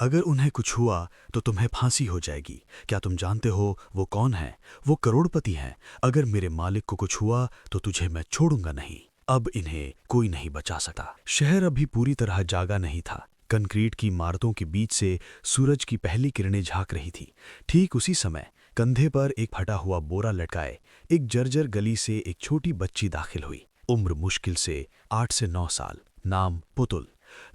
अगर उन्हें कुछ हुआ तो तुम्हें फांसी हो जाएगी। क्या तुम जानते हो वो कौन है? वो करोड़पति हैं। अगर मेरे मालिक को कुछ हुआ तो तुझे मैं छोड़ूंगा नहीं। अब इन्हें कोई नहीं बचा सका। शहर अभी पूरी तरह जागा नहीं था। कंक्रीट की इमारतों के बीच से सूरज की पहली किरणें झांक रही थी। ठीक उसी समय कंधे पर एक फटा हुआ बोरा लटकाए एक जर्जर गली से एक छोटी बच्ची दाखिल हुई। उम्र मुश्किल से 8 से 9 साल। नाम पुतुल।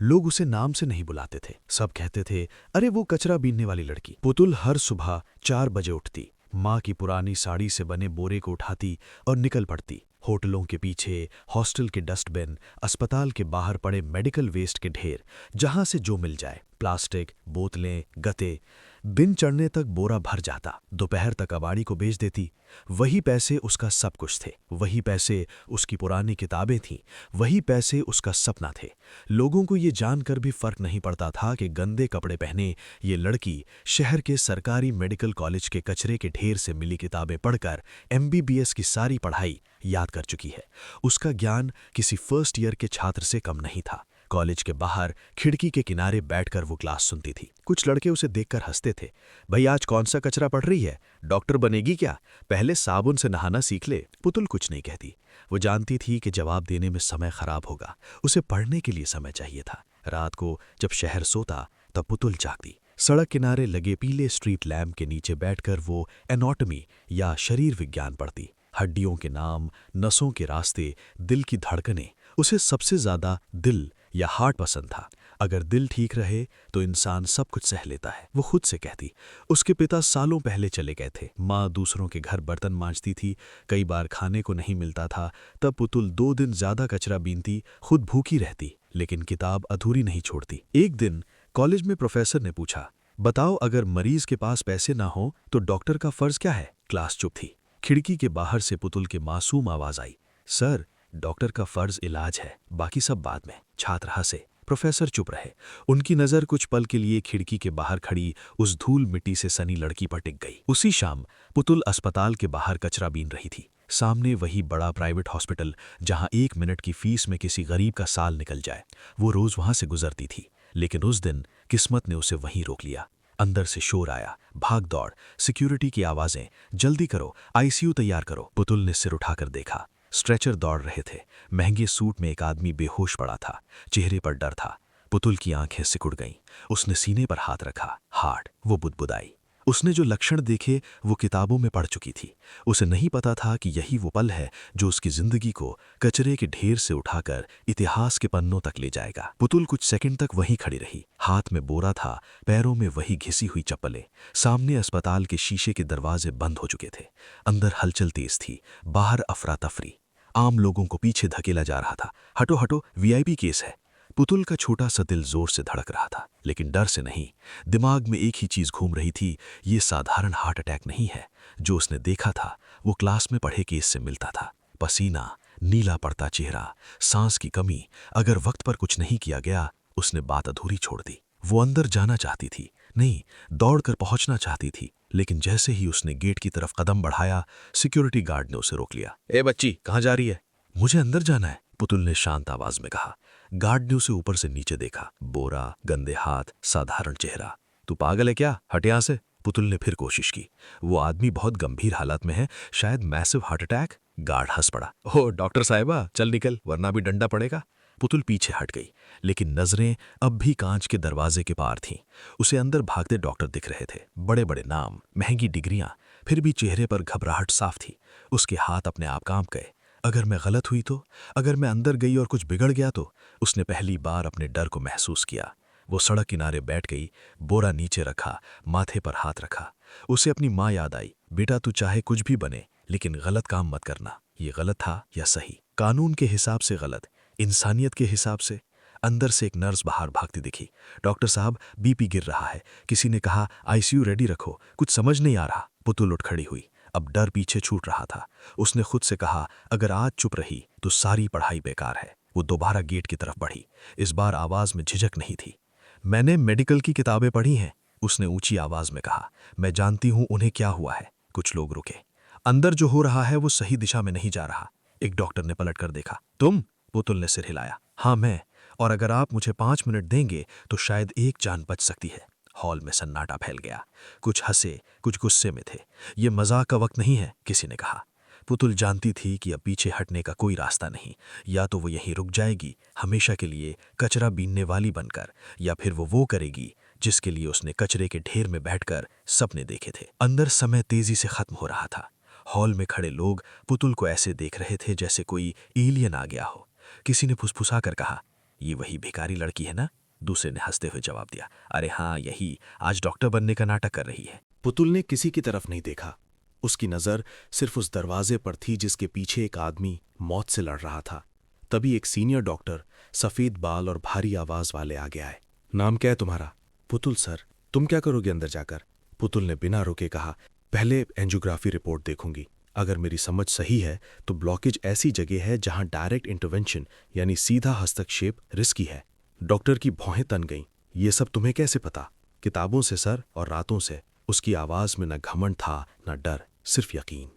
लोग उसे नाम से नहीं बुलाते थे। सब कहते थे, अरे वो कचरा बीनने वाली लड़की। पुतुल हर सुबह 4 बजे उठती, माँ की पुरानी साड़ी से बने बोरे को उठाती और निकल पड़ती। होटलों के पीछे, हॉस्टल के डस्टबिन, अस्पताल के बाहर पड़े मेडिकल वेस्ट के ढेर, जहां से जो मिल जाए, प्लास्टिक, बोतलें, गते। दिन चढ़ने तक बोरा भर जाता। दोपहर तक कबाड़ी को बेच देती। वही पैसे उसका सब कुछ थे। वही पैसे उसकी पुरानी किताबें थीं। वही पैसे उसका सपना थे। लोगों को ये जानकर भी फर्क नहीं पड़ता था कि गंदे कपड़े पहने ये लड़की शहर के सरकारी मेडिकल कॉलेज के कचरे के ढेर से मिली किताबें पढ़कर एमबीबीएस की सारी पढ़ाई याद कर चुकी है। उसका ज्ञान किसी फर्स्ट ईयर के छात्र से कम नहीं था। कॉलेज के बाहर खिड़की के किनारे बैठकर वो क्लास सुनती थी। कुछ लड़के उसे देखकर हंसते थे। भाई आज कौन सा कचरा पढ़ रही है? डॉक्टर बनेगी क्या? पहले साबुन से नहाना सीख ले। पुतुल कुछ नहीं कहती। वो जानती थी कि जवाब देने में समय खराब होगा। उसे पढ़ने के लिए समय चाहिए था। रात को जब शहर सोता तब पुतुल जागती। सड़क किनारे लगे पीले स्ट्रीट लैम्प के नीचे बैठकर वो एनाटॉमी या शरीर विज्ञान पढ़ती। हड्डियों के नाम, नसों के रास्ते, दिल की धड़कनें। उसे सबसे ज्यादा दिल या हार्ट पसंद था। अगर दिल ठीक रहे तो इंसान सब कुछ सह लेता है, वो खुद से कहती। उसके पिता सालों पहले चले गए थे। माँ दूसरों के घर बर्तन मांजती थी। कई बार खाने को नहीं मिलता था। तब पुतुल 2 दिन ज्यादा कचरा बीनती, खुद भूखी रहती, लेकिन किताब अधूरी नहीं छोड़ती। एक दिन कॉलेज में प्रोफेसर ने पूछा, बताओ अगर मरीज के पास पैसे ना हो तो डॉक्टर का फर्ज क्या है? क्लास चुप थी। खिड़की के बाहर से पुतुल की मासूम आवाज आई, सर, डॉक्टर का फर्ज इलाज है, बाकी सब बाद में। छात्र हंसे। प्रोफेसर चुप रहे। उनकी नजर कुछ पल के लिए खिड़की के बाहर खड़ी उस धूल मिट्टी से सनी लड़की पर टिक गई। उसी शाम पुतुल अस्पताल के बाहर कचरा बीन रही थी। सामने वही बड़ा प्राइवेट हॉस्पिटल जहां 1 मिनट की फीस में किसी गरीब का साल निकल जाए। वो रोज वहां से गुजरती थी, लेकिन उस दिन किस्मत ने उसे वहीं रोक लिया। अंदर से शोर आया, भाग दौड़, सिक्योरिटी की आवाजें, जल्दी करो, आईसीयू तैयार करो। पुतुल ने सिर उठाकर देखा। स्ट्रेचर दौड़ रहे थे। महंगे सूट में एक आदमी बेहोश पड़ा था। चेहरे पर डर था। पुतुल की आंखें सिकुड़ गईं। उसने सीने पर हाथ रखा। हार्ट। वो बुदबुदाई। उसने जो लक्षण देखे वो किताबों में पढ़ चुकी थी। उसे नहीं पता था कि यही वो पल है जो उसकी जिंदगी को कचरे के ढेर से उठाकर इतिहास के पन्नों तक ले जाएगा। पुतुल कुछ सेकंड तक वहीं खड़ी रही। हाथ में बोरा था, पैरों में वही घिसी हुई चप्पलें। सामने अस्पताल के शीशे के दरवाजे बंद हो चुके थे। अंदर हलचल तेज थी, बाहर अफरा तफरी। आम लोगों को पीछे धकेला जा रहा था। हटो हटो, वीआईपी केस है। पुतुल का छोटा सा दिल जोर से धड़क रहा था, लेकिन डर से नहीं। दिमाग में एक ही चीज घूम रही थी, ये साधारण हार्ट अटैक नहीं है। जो उसने देखा था वो क्लास में पढ़े केस से मिलता था। पसीना, नीला पड़ता चेहरा, सांस की कमी। अगर वक्त पर कुछ नहीं किया गया, उसने बात अधूरी छोड़ दी। वो अंदर जाना चाहती थी, नहीं, दौड़कर पहुंचना चाहती थी, लेकिन जैसे ही उसने गेट की तरफ कदम बढ़ाया, सिक्योरिटी गार्ड ने उसे रोक लिया। ए बच्ची, कहाँ जा रही है? मुझे अंदर जाना है, पुतुल ने शांत आवाज में कहा। गार्ड ने उसे ऊपर से नीचे देखा। बोरा, गंदे हाथ, साधारण चेहरा। तू पागल है क्या? हट यहां से। पुतुल ने फिर कोशिश की। वो आदमी बहुत गंभीर हालत में है, शायद मैसिव हार्ट अटैक। गार्ड हंस पड़ा। ओह डॉक्टर साहिबा, चल निकल, वरना भी डंडा पड़ेगा। पुतुल पीछे हट गई, लेकिन नजरें अब भी कांच के दरवाजे के पार थीं। उसे अंदर भागते डॉक्टर दिख रहे थे। बड़े बड़े नाम, महंगी डिग्रियां, फिर भी चेहरे पर घबराहट साफ थी। उसके हाथ अपने आप कांप गए। अगर मैं गलत हुई तो? अगर मैं अंदर गई और कुछ बिगड़ गया तो? उसने पहली बार अपने डर को महसूस किया। वो सड़क किनारे बैठ गई, बोरा नीचे रखा, माथे पर हाथ रखा। उसे अपनी माँ याद आई। बेटा, तू चाहे कुछ भी बने, लेकिन गलत काम मत करना। ये गलत था या सही? कानून के हिसाब से गलत, इंसानियत के हिसाब से? अंदर से एक नर्स बाहर भागती दिखी। डॉक्टर साहब, बीपी गिर रहा है। किसी ने कहा आईसीयू रेडी रखो, कुछ समझ नहीं आ रहा। पुतुल उठ खड़ी हुई। अब डर पीछे छूट रहा था। उसने खुद से कहा, अगर आज चुप रही तो सारी पढ़ाई बेकार है। वो दोबारा गेट की तरफ बढ़ी। इस बार आवाज में झिझक नहीं थी। मैंने मेडिकल की किताबें पढ़ी हैं, उसने ऊंची आवाज में कहा। मैं जानती हूं उन्हें क्या हुआ है। कुछ लोग रुके। अंदर जो हो रहा है वो सही दिशा में नहीं जा रहा। एक डॉक्टर ने पलट कर देखा। तुम? पुतुल ने सिर हिलाया। हाँ मैं, और अगर आप मुझे 5 मिनट देंगे तो शायद एक जान बच सकती है। हॉल में सन्नाटा फैल गया। कुछ हंसे, कुछ गुस्से में थे। ये मजाक का वक्त नहीं है, किसी ने कहा। पुतुल जानती थी कि अब पीछे हटने का कोई रास्ता नहीं। या तो वो यहीं रुक जाएगी हमेशा के लिए कचरा बीनने वाली बनकर, या फिर वो करेगी जिसके लिए उसने कचरे के ढेर में बैठकर सपने देखे थे। अंदर समय तेजी से खत्म हो रहा था। हॉल में खड़े लोग पुतुल को ऐसे देख रहे थे जैसे कोई एलियन आ गया हो। किसी ने फुसफुसा कर कहा, ये वही भिखारी लड़की है ना? दूसरे ने हंसते हुए जवाब दिया, अरे हाँ यही, आज डॉक्टर बनने का नाटक कर रही है। पुतुल ने किसी की तरफ नहीं देखा। उसकी नजर सिर्फ उस दरवाजे पर थी जिसके पीछे एक आदमी मौत से लड़ रहा था। तभी एक सीनियर डॉक्टर सफेद बाल और भारी आवाज वाले आगे आए। नाम क्या है तुम्हारा? पुतुल सर। तुम क्या करोगे अंदर जाकर? पुतुल ने बिना रुके कहा, पहले एंजियोग्राफी रिपोर्ट देखूंगी। अगर मेरी समझ सही है तो ब्लॉकेज ऐसी जगह है जहां डायरेक्ट इंटरवेंशन यानी सीधा हस्तक्षेप रिस्की है। डॉक्टर की भौहें तन गईं। ये सब तुम्हें कैसे पता? किताबों से सर, और रातों से। उसकी आवाज में न घमंड था न डर, सिर्फ यकीन।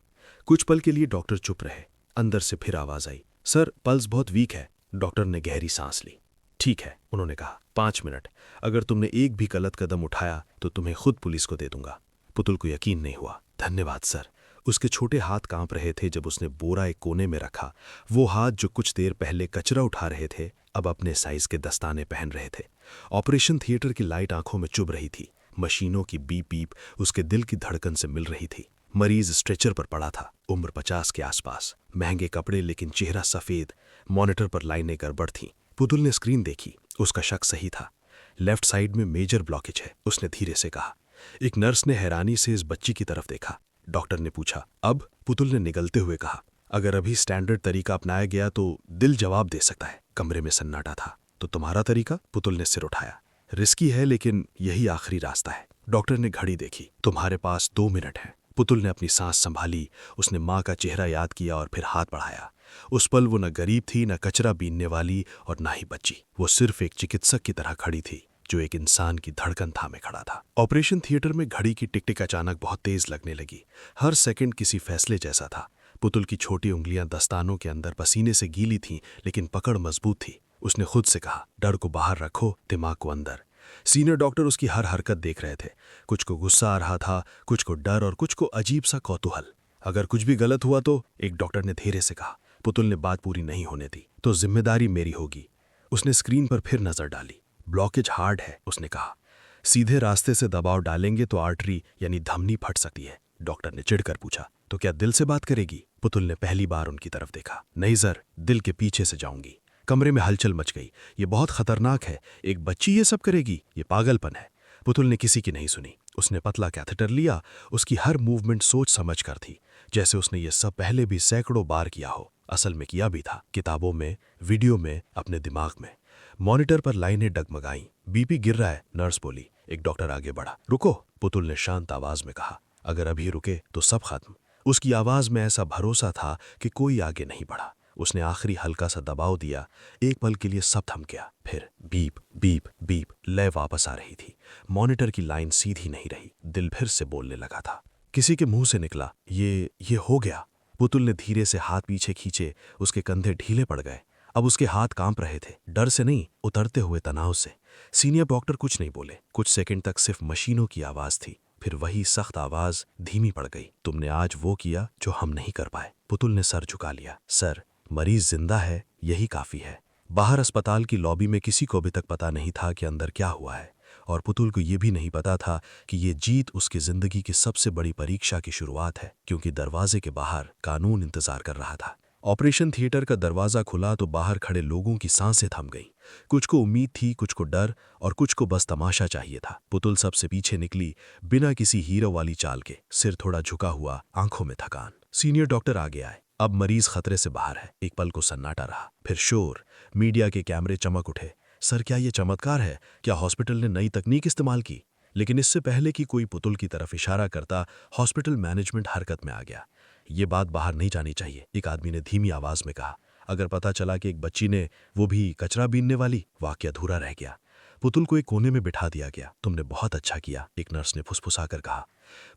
कुछ पल के लिए डॉक्टर चुप रहे। अंदर से फिर आवाज आई, सर पल्स बहुत वीक है। डॉक्टर ने गहरी सांस ली। ठीक है, उन्होंने कहा, 5 मिनट। अगर तुमने एक भी गलत कदम उठाया तो तुम्हें खुद पुलिस को दे दूंगा। पुतुल को यकीन नहीं हुआ। धन्यवाद सर। उसके छोटे हाथ कांप रहे थे जब उसने बोरा एक कोने में रखा। वो हाथ जो कुछ देर पहले कचरा उठा रहे थे अब अपने साइज के दस्ताने पहन रहे थे। ऑपरेशन थिएटर की लाइट आंखों में चुभ रही थी। मशीनों की बीप बीप उसके दिल की धड़कन से मिल रही थी। मरीज स्ट्रेचर पर पड़ा था, उम्र 50 के आसपास। महंगे कपड़े लेकिन चेहरा सफेद। मॉनिटर पर लाइनें गड़बड़ थीं। पुतुल ने स्क्रीन देखी। उसका शक सही था। लेफ्ट साइड में मेजर ब्लॉकेज है, उसने धीरे से कहा। एक नर्स ने हैरानी से इस बच्ची की तरफ देखा। डॉक्टर ने पूछा, अब? पुतुल ने निगलते हुए कहा, अगर अभी स्टैंडर्ड तरीका अपनाया गया तो दिल जवाब दे सकता है। कमरे में सन्नाटा था। तो तुम्हारा तरीका? पुतुल ने सिर उठाया। रिस्की है लेकिन यही आखिरी रास्ता है। डॉक्टर ने घड़ी देखी। तुम्हारे पास 2 मिनट है। पुतुल ने अपनी सांस संभाली। उसने माँ का चेहरा याद किया और फिर हाथ बढ़ाया। उस पल वो न गरीब थी, न कचरा बीनने वाली, और न ही बच्ची। वो सिर्फ एक चिकित्सक की तरह खड़ी थी जो एक इंसान की धड़कन थामे खड़ा था। ऑपरेशन थिएटर में घड़ी की टिक टिक अचानक बहुत तेज लगने लगी। हर सेकंड किसी फैसले जैसा था। पुतुल की छोटी उंगलियां दस्तानों के अंदर पसीने से गीली थीं, लेकिन पकड़ मजबूत थी। उसने खुद से कहा, डर को बाहर रखो, दिमाग को अंदर। सीनियर डॉक्टर उसकी हर हरकत देख रहे थे। कुछ को गुस्सा आ रहा था, कुछ को डर, और कुछ को अजीब सा कौतूहल। अगर कुछ भी गलत हुआ तो, एक डॉक्टर ने धीरे से कहा। पुतुल ने बात पूरी नहीं होने दी। तो जिम्मेदारी मेरी होगी। उसने स्क्रीन पर फिर नजर डाली। ब्लॉकेज हार्ड है, उसने कहा। सीधे रास्ते से दबाव डालेंगे तो आर्टरी यानी धमनी फट सकती है। डॉक्टर ने चिढ़कर पूछा, तो क्या दिल से बात करेगी? पुतुल ने पहली बार उनकी तरफ देखा। नहीं सर, दिल के पीछे से जाऊंगी। कमरे में हलचल मच गई। ये बहुत खतरनाक है। एक बच्ची ये सब करेगी? ये पागलपन है। पुतुल ने किसी की नहीं सुनी। उसने पतला कैथेटर लिया। उसकी हर मूवमेंट सोच समझ कर थी, जैसे उसने ये सब पहले भी सैकड़ों बार किया हो। असल में किया भी था, किताबों में, वीडियो में, अपने दिमाग में। मॉनिटर पर लाइनें डगमगाईं। बीपी गिर रहा है, नर्स बोली। एक डॉक्टर आगे बढ़ा। रुको, पुतुल ने शांत आवाज में कहा। अगर अभी रुके तो सब खत्म। उसकी आवाज में ऐसा भरोसा था कि कोई आगे नहीं बढ़ा। उसने आखिरी हल्का सा दबाव दिया। एक पल के लिए सब थम गया। फिर बीप बीप बीप, लय वापस आ रही थी। मॉनिटर की लाइन सीधी नहीं रही। दिल फिर से बोलने लगा था। किसी के मुंह से निकला, ये हो गया। पुतुल ने धीरे से हाथ पीछे खींचे। उसके कंधे ढीले पड़ गए। अब उसके हाथ कांप रहे थे, डर से नहीं, उतरते हुए तनाव से। सीनियर डॉक्टर कुछ नहीं बोले। कुछ सेकंड तक सिर्फ मशीनों की आवाज थी। फिर वही सख्त आवाज धीमी पड़ गई। तुमने आज वो किया जो हम नहीं कर पाए। पुतुल ने सर झुका लिया। सर, मरीज जिंदा है, यही काफी है। बाहर अस्पताल की लॉबी में किसी को अभी तक पता नहीं था कि अंदर क्या हुआ है, और पुतुल को यह भी नहीं पता था कि ये जीत उसकी जिंदगी की सबसे बड़ी परीक्षा की शुरुआत है, क्योंकि दरवाजे के बाहर कानून इंतजार कर रहा था। ऑपरेशन थिएटर का दरवाजा खुला तो बाहर खड़े लोगों की सांसें थम गईं। कुछ को उम्मीद थी, कुछ को डर, और कुछ को बस तमाशा चाहिए था। पुतुल सबसे पीछे निकली, बिना किसी हीरो वाली चाल के, सिर थोड़ा झुका हुआ, आंखों में थकान। सीनियर डॉक्टर आगे आए। अब मरीज खतरे से बाहर है। एक पल को सन्नाटा रहा, फिर शोर। मीडिया के कैमरे चमक उठे। सर, क्या ये चमत्कार है? क्या हॉस्पिटल ने नई तकनीक इस्तेमाल की? लेकिन इससे पहले कि कोई पुतुल की तरफ इशारा करता, हॉस्पिटल मैनेजमेंट हरकत में आ गया। ये बात बाहर नहीं जानी चाहिए, एक आदमी ने धीमी आवाज में कहा। अगर पता चला कि एक बच्ची ने, वो भी कचरा बीनने वाली, वाक्य अधूरा रह गया। पुतुल को एक कोने में बिठा दिया गया। तुमने बहुत अच्छा किया, एक नर्स ने फुसफुसाकर कहा।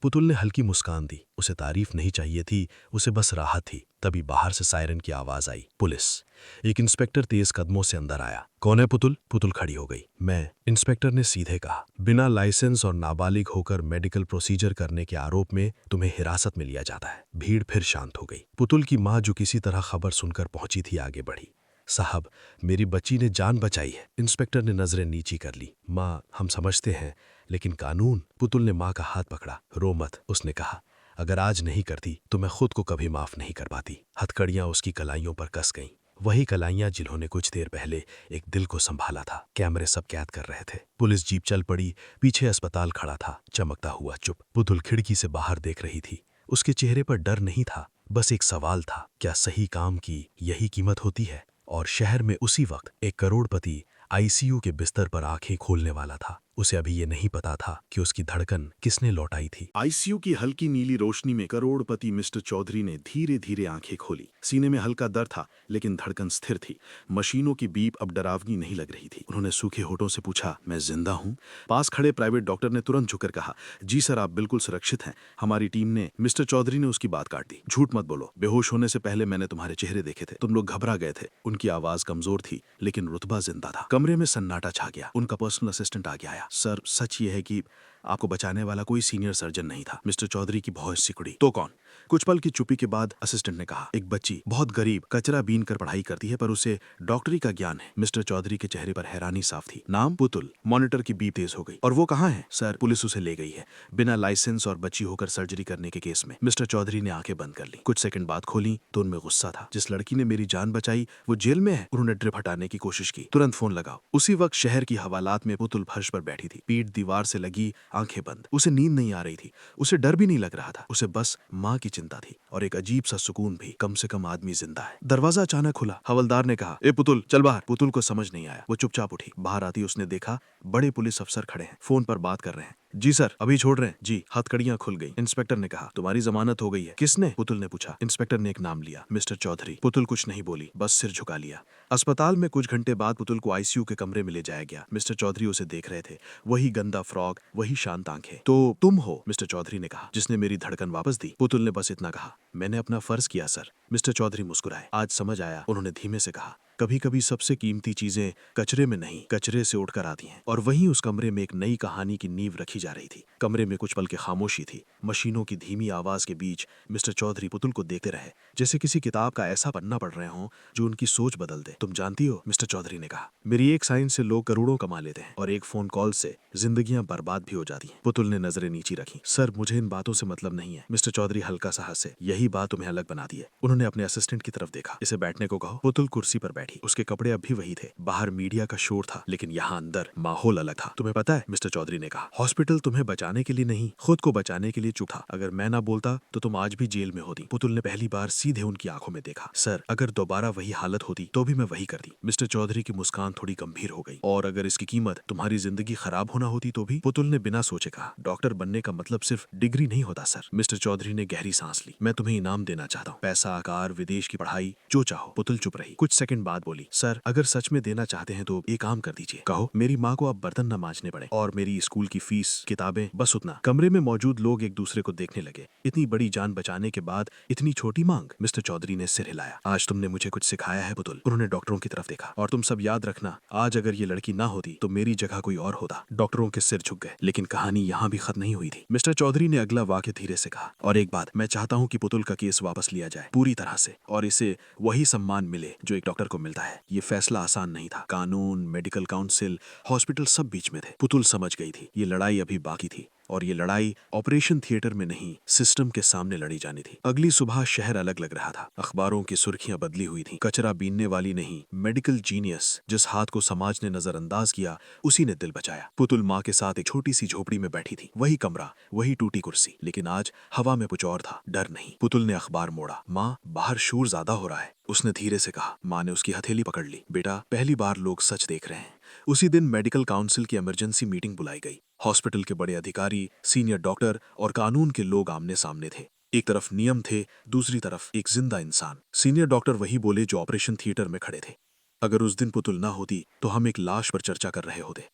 पुतुल ने हल्की मुस्कान दी। उसे तारीफ नहीं चाहिए थी, उसे बस राहत थी। तभी बाहर से सायरन की आवाज आई। पुलिस। एक इंस्पेक्टर तेज कदमों से अंदर आया। कौन है पुतुल? पुतुल खड़ी हो गई। मैं, इंस्पेक्टर ने सीधे कहा। बिना लाइसेंस और नाबालिग होकर मेडिकल प्रोसीजर करने के आरोप में तुम्हें हिरासत में लिया जाता है। भीड़ फिर शांत हो गई। पुतुल की माँ, जो किसी तरह खबर सुनकर पहुंची थी, आगे बढ़ी। साहब, मेरी बच्ची ने जान बचाई है। इंस्पेक्टर ने नजरें नीची कर ली। माँ, हम समझते हैं, लेकिन कानून। पुतुल ने माँ का हाथ पकड़ा। रो मत, उसने कहा। अगर आज नहीं करती तो मैं खुद को कभी माफ नहीं कर पाती। हथकड़ियां उसकी कलाइयों पर कस गईं। वही कलाइयां जिन्होंने कुछ देर पहले एक दिल को संभाला था। कैमरे सब कैद कर रहे थे। पुलिस जीप चल पड़ी। पीछे अस्पताल खड़ा था, चमकता हुआ चुप। पुतुल खिड़की से बाहर देख रही थी। उसके चेहरे पर डर नहीं था, बस एक सवाल था, क्या सही काम की यही कीमत होती है? और शहर में उसी वक्त एक करोड़पति आईसीयू के बिस्तर पर आंखें खोलने वाला था। उसे अभी ये नहीं पता था कि उसकी धड़कन किसने लौटाई थी। आईसीयू की हल्की नीली रोशनी में करोड़पति मिस्टर चौधरी ने धीरे धीरे आंखें खोली। सीने में हल्का दर्द था, लेकिन धड़कन स्थिर थी। मशीनों की बीप अब डरावनी नहीं लग रही थी। उन्होंने सूखे होठों से पूछा, मैं जिंदा हूँ? पास खड़े प्राइवेट डॉक्टर ने तुरंत झुककर कहा, जी सर, आप बिल्कुल सुरक्षित हैं। हमारी टीम ने। मिस्टर चौधरी ने उसकी बात काट दी। झूठ मत बोलो, बेहोश होने से पहले मैंने तुम्हारे चेहरे देखे थे। तुम लोग घबरा गए थे। उनकी आवाज कमजोर थी, लेकिन रुतबा जिंदा था। कमरे में सन्नाटा छा गया। उनका पर्सनल असिस्टेंट आगे आया। सर, सच ये है कि आपको बचाने वाला कोई सीनियर सर्जन नहीं था। मिस्टर चौधरी की भौं सिकुड़ी। तो कौन? कुछ पल की चुप्पी के बाद असिस्टेंट ने कहा, एक बच्ची, बहुत गरीब, कचरा बीन कर पढ़ाई करती है, पर उसे डॉक्टरी का ज्ञान है। मिस्टर चौधरी के चेहरे पर हैरानी साफ थी। नाम? पुतुल। मॉनिटर की बीप तेज हो गई। और वो कहाँ है? सर, पुलिस उसे ले गई है, बिना लाइसेंस और बच्ची होकर सर्जरी करने के केस में। मिस्टर चौधरी ने आंखें बंद कर ली। कुछ सेकंड बाद खोली तो उनमें गुस्सा था। जिस लड़की ने मेरी जान बचाई वो जेल में है। उन्होंने ड्रिप हटाने की कोशिश की। तुरंत फोन लगाओ। उसी वक्त शहर की हवालात में पुतुल फर्श पर बैठी थी, पीठ दीवार से लगी, आंखें बंद। उसे नींद नहीं आ रही थी, उसे डर भी नहीं लग रहा था। उसे बस माँ की चिंता थी और एक अजीब सा सुकून भी, कम से कम आदमी जिंदा है। दरवाजा अचानक खुला। हवलदार ने कहा, ए पुतुल, चल बाहर। पुतुल को समझ नहीं आया। वो चुपचाप उठी। बाहर आती उसने देखा बड़े पुलिस अफसर खड़े हैं, फोन पर बात कर रहे हैं। जी सर, अभी छोड़ रहे हैं। जी। हथकड़ियां खुल गई। इंस्पेक्टर ने कहा, तुम्हारी जमानत हो गई है। किसने? पुतुल ने पूछा। इंस्पेक्टर ने एक नाम लिया, मिस्टर चौधरी। पुतुल कुछ नहीं बोली, बस सिर झुका लिया। अस्पताल में कुछ घंटे बाद पुतुल को आईसीयू के कमरे में ले जाया गया। मिस्टर चौधरी उसे देख रहे थे। वही गंदा फ्रॉक, वही शांत आंखें। तो तुम हो? मिस्टर चौधरी ने कहा, जिसने मेरी धड़कन वापस दी। पुतुल ने बस इतना कहा, मैंने अपना फर्ज किया सर। मिस्टर चौधरी मुस्कुराए। आज समझ आया, उन्होंने धीमे से कहा। कभी कभी सबसे कीमती चीजें कचरे में नहीं, कचरे से उठकर आती हैं। और वहीं उस कमरे में एक नई कहानी की नींव रखी जा रही थी। कमरे में कुछ पल की खामोशी थी। मशीनों की धीमी आवाज के बीच मिस्टर चौधरी पुतुल को देखते रहे, जैसे किसी किताब का ऐसा पन्ना पढ़ रहे हों जो उनकी सोच बदल दे। तुम जानती हो, मिस्टर चौधरी ने कहा, मेरी एक साइन से लोग करोड़ों कमा लेते हैं और एक फोन कॉल से जिंदगियां बर्बाद भी हो जाती हैं। पुतुल ने नजरें नीची रखी। सर, मुझे इन बातों से मतलब नहीं है। मिस्टर चौधरी हल्का सा हंसे। यही बात तुम्हें अलग बनाती है। उन्होंने अपने असिस्टेंट की तरफ देखा। इसे बैठने को कहो। पुतुल कुर्सी पर बैठी। उसके कपड़े अब भी वही थे। बाहर मीडिया का शोर था, लेकिन यहाँ अंदर माहौल अलग था। तुम्हें पता है, मिस्टर चौधरी ने कहा, हॉस्पिटल तुम्हें बचाने के लिए नहीं, खुद को बचाने के लिए चुप था। अगर मैं ना बोलता तो तुम आज भी जेल में होती। पुतुल ने पहली बार सीधे उनकी आंखों में देखा। सर, अगर दोबारा वही हालत होती तो भी मैं वही करती। मिस्टर चौधरी की मुस्कान थोड़ी गंभीर हो गई। और अगर इसकी कीमत तुम्हारी जिंदगी खराब होना होती तो भी? पुतुल ने बिना सोचे कहा, डॉक्टर बनने का मतलब सिर्फ डिग्री नहीं होता सर। मिस्टर चौधरी ने गहरी सांस ली। मैं तुम्हें इनाम देना चाहता हूँ, पैसा, कार, विदेश की पढ़ाई, जो चाहो। पुतुल चुप रही। कुछ सेकंड बाद बोली, सर, अगर सच में देना चाहते हैं तो एक काम कर दीजिए। कहो। मेरी माँ को अब बर्तन न मांजने पड़े और मेरी स्कूल की फीस, किताबें, बस उतना। कमरे में मौजूद लोग एक दूसरे को देखने लगे। इतनी बड़ी जान बचाने के बाद इतनी छोटी मांग। मिस्टर चौधरी ने सिर हिलाया। आज तुमने मुझे कुछ सिखाया है पुतुल। उन्होंने डॉक्टरों की तरफ देखा। और तुम सब याद रखना, आज अगर ये लड़की ना होती तो मेरी जगह कोई और होता। डॉक्टरों के सिर झुक गए। लेकिन कहानी यहाँ भी खत्म नहीं हुई थी। मिस्टर चौधरी ने अगला वाक्य धीरे से कहा, और एक बात, मैं चाहता हूँ कि पुतुल का केस वापस लिया जाए पूरी तरह से, और इसे वही सम्मान मिले जो एक डॉक्टर को मिलता है। ये फैसला आसान नहीं था। कानून, मेडिकल काउंसिल, हॉस्पिटल सब बीच में थे। पुतुल समझ गई थी, ये लड़ाई अभी बाकी थी। और ये लड़ाई ऑपरेशन थिएटर में नहीं, सिस्टम के सामने लड़ी जानी थी। अगली सुबह शहर अलग लग रहा था। अखबारों की सुर्खियां बदली हुई थी। कचरा बीनने वाली नहीं, मेडिकल जीनियस, जिस हाथ को समाज ने नजरअंदाज किया, उसी ने दिल बचाया। पुतुल माँ के साथ एक छोटी सी झोपड़ी में बैठी थी। वही कमरा, वही टूटी कुर्सी, लेकिन आज हवा में कुछ और था, डर नहीं। पुतुल ने अखबार मोड़ा। माँ, बाहर शोर ज्यादा हो रहा है, उसने धीरे से कहा। माँ ने उसकी हथेली पकड़ ली। बेटा, पहली बार लोग सच देख रहे हैं। उसी दिन मेडिकल काउंसिल की इमरजेंसी मीटिंग बुलाई गई। हॉस्पिटल के बड़े अधिकारी, सीनियर डॉक्टर और कानून के लोग आमने सामने थे। एक तरफ नियम थे, दूसरी तरफ एक जिंदा इंसान। सीनियर डॉक्टर वही बोले जो ऑपरेशन थिएटर में खड़े थे। अगर उस दिन पुतुल ना होती तो हम एक लाश पर चर्चा कर रहे होते।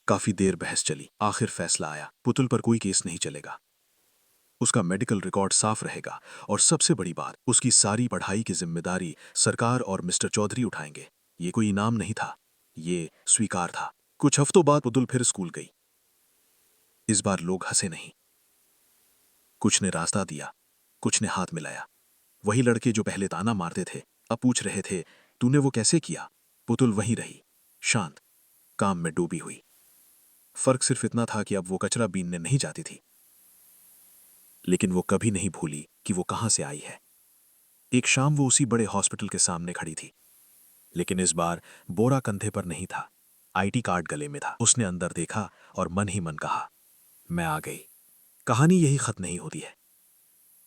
काफी देर बहस चली। आखिर फैसला आया, पुतुल पर कोई केस नहीं चलेगा। उसका मेडिकल रिकॉर्ड साफ रहेगा और सबसे बड़ी बात, उसकी सारी पढ़ाई की जिम्मेदारी सरकार और मिस्टर चौधरी उठाएंगे। ये कोई इनाम नहीं था, ये स्वीकार था। कुछ हफ्तों बाद पुतुल फिर स्कूल गई। इस बार लोग हंसे नहीं। कुछ ने रास्ता दिया, कुछ ने हाथ मिलाया। वही लड़के जो पहले ताना मारते थे अब पूछ रहे थे, तूने वो कैसे किया? पुतुल वहीं रही, शांत, काम में डूबी हुई। फर्क सिर्फ इतना था कि अब वो कचरा बीनने नहीं जाती थी, लेकिन वो कभी नहीं भूली कि वो कहां से आई है। एक शाम वो उसी बड़े हॉस्पिटल के सामने खड़ी थी, लेकिन इस बार बोरा कंधे पर नहीं था, आईटी कार्ड गले में था। उसने अंदर देखा और मन ही मन कहा, मैं आ गई। कहानी यही खत्म नहीं होती है,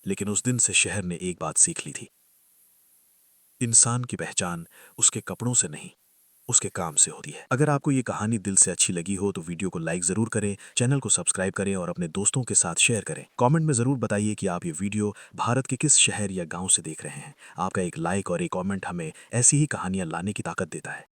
लेकिन उस दिन से शहर ने एक बात सीख ली थी, इंसान की पहचान उसके कपड़ों से नहीं, उसके काम से होती है। अगर आपको ये कहानी दिल से अच्छी लगी हो तो वीडियो को लाइक जरूर करें, चैनल को सब्सक्राइब करें और अपने दोस्तों के साथ शेयर करें। कमेंट में जरूर बताइए कि आप ये वीडियो भारत के किस शहर या गांव से देख रहे हैं। आपका एक लाइक और एक कमेंट हमें ऐसी ही कहानियां लाने की ताकत देता है।